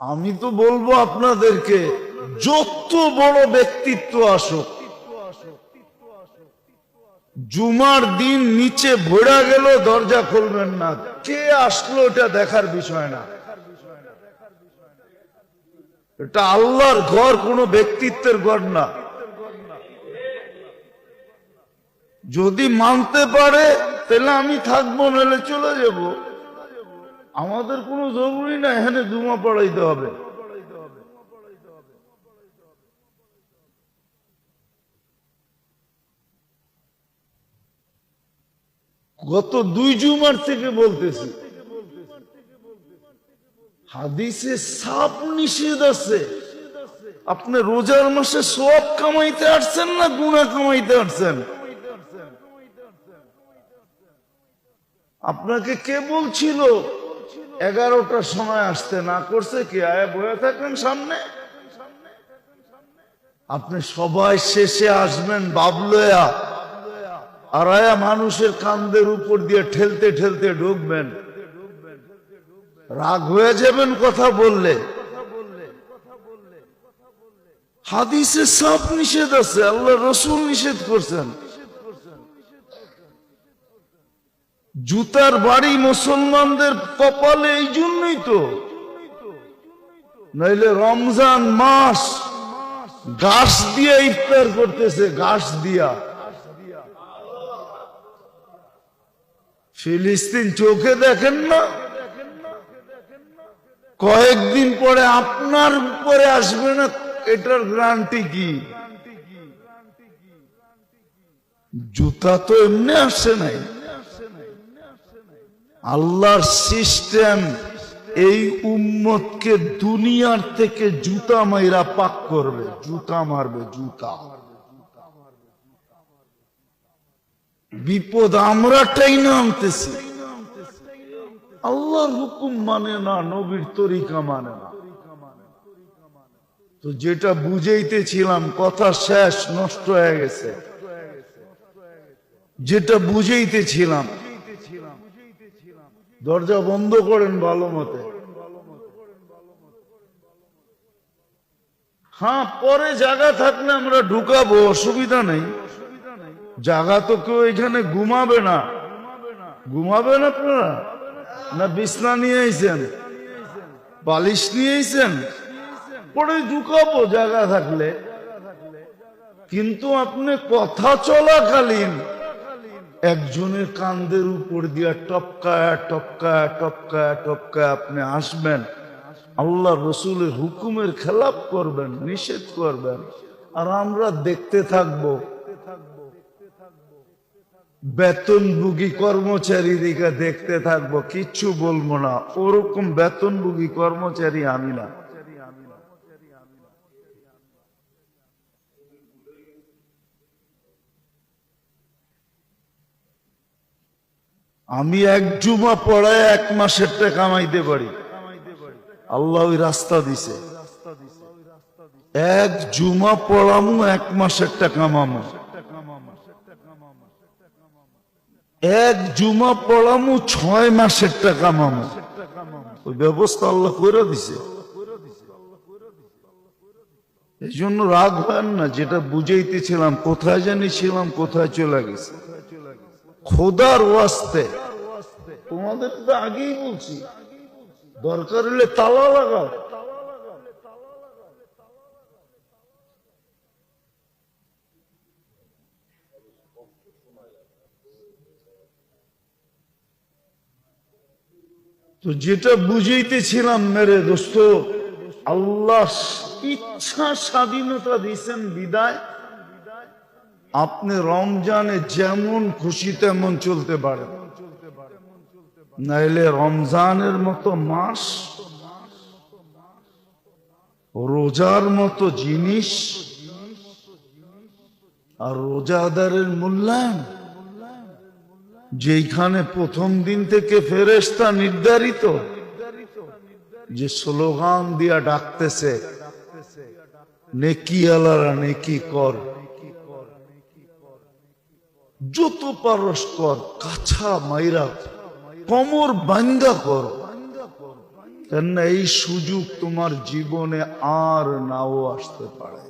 আমি তো বলবো আপনাদেরকে, যত বড় ব্যক্তিত্ব আসুক, জুমার দিন নিচে ভরা গেল দরজা খুলবেন না। কে আসলো এটা দেখার বিষয় না, এটা আল্লাহর ঘর, কোনো ব্যক্তিত্বের ঘর না। যদি মানতে পারে তাহলে আমি থাকবো, নাহলে চলে যাব। আমাদের কোনো জরুরি না এখানে জুমা পড়াইতে হবে। গত 2 জুমার থেকে বলতেছি, হাদিসে সাফ নিষেধ আছে। আপনি রোজার মাসে সওয়াব কামাইতে আসছেন না গুনাহ কামাইতে আসছেন? আপনাকে কে বলছিল 11টার সময় আসতে? না করছে কি? আয়া বয়ে থাকেন সামনে। আপনি সবাই শেষে আসবেন বাবলয়া, আর আয়া মানুষের কান্দের উপর দিয়ে ঠেলতে ঠেলতে ঢুকবেন। রাগ হয়ে যাবেন কথা বললে। হাদিসে সব নিষেধ আছে, আল্লাহ রসুল নিষেধ করছেন। জুতার বাড়ি মুসলমানদের কপালে এই জন্যই তো, নইলে রমজান মাস ঘাস দিয়ে ইফতার করতেছে, ঘাস দিয়া। ফিলিস্তিন চোখে দেখেন না? কয়েকদিন পরে আপনার উপরে আসবে না, এটার গ্যারান্টি কি? জুতা তো এমনি আসে নাই। আল্লাহর সিস্টেম এই উম্মতকে দুনিয়ার থেকে জুতা মাইরা পাক করবে, জুতা মারবে, জুতা। বিপদ আমরাটাই না আনতেছি। আল্লাহর হুকুম মানে না, নবীর তরিকা মানে না। তো যেটা বুঝাইতেছিলাম, কথা শেষ, নষ্ট হয়ে গেছে। যেটা বুঝাইতেছিলাম, দরজা বন্ধ করেন ভালো মতে। হ্যাঁ, পরে জায়গা থাকলে আমরা ঢুকাবো, অসুবিধা নেই। জায়গা তো কেউ এখানে ঘুমাবে না। ঘুমাবেন আপনারা? না বিছনা নিয়ে আইছেন, বালিশ নিয়ে আইছেন? পরে ঢুকাবো জায়গা থাকলে। কিন্তু আপনি কথা চলাকালীন একজনের কান্দের উপর দিয়া টপকায় টপকায় টপকায় টপকায় আপনি আসবেন, আল্লাহ রসুলের হুকুমের খেলাপ করবেন, নিষেধ করবেন, আর আমরা দেখতে থাকবো। বেতনভোগী কর্মচারী দিকে দেখতে থাকবো, কিচ্ছু বলবো না। ওরকম বেতনভোগী কর্মচারী আমি না। আমি এক জুমা পড়ায় 1 মাসের টাকা কামাইতে পারি। আল্লাহ ওই রাস্তা দিছে। এক জুমা পড়ামু 1 মাসের টাকা কামামু। এক জুমা পড়ামু 6 মাসের টাকা কামামু। ওই ব্যবস্থা আল্লাহ করে দিছে। এই জন্য রাগ হয় না। যেটা বুঝাইতেছিলাম, কোথায় জানি ছিলাম, কোথায় চলে গেছে। খোদার ওয়াস্তে তোমাদের তো আগেই বলছি, দরকার হলে তালা লাগাও। তো যেটা বুঝাইতেছিলাম মেরে দোস্ত, আল্লাহ ইচ্ছা স্বাধীনতা দিয়েছেন বিদায় আপনি রমজানে যেমন খুশি তেমন চলতে পারেন। নাইলে রমজানের মতো মাস, রোজার মতো জিনিস, আর রোজাদারের মূল্যায়ন, যেখানে প্রথম দিন থেকে ফেরেশতা নির্ধারিত যে স্লোগান দিয়া ডাকতেছে, নেকি আলারা নেকি কর, যত পারস কর, কাছা মাইরা কমর বাঙ্গা কর, কেননা এই সুযোগ তোমার জীবনে আর নাও আসতে পারে।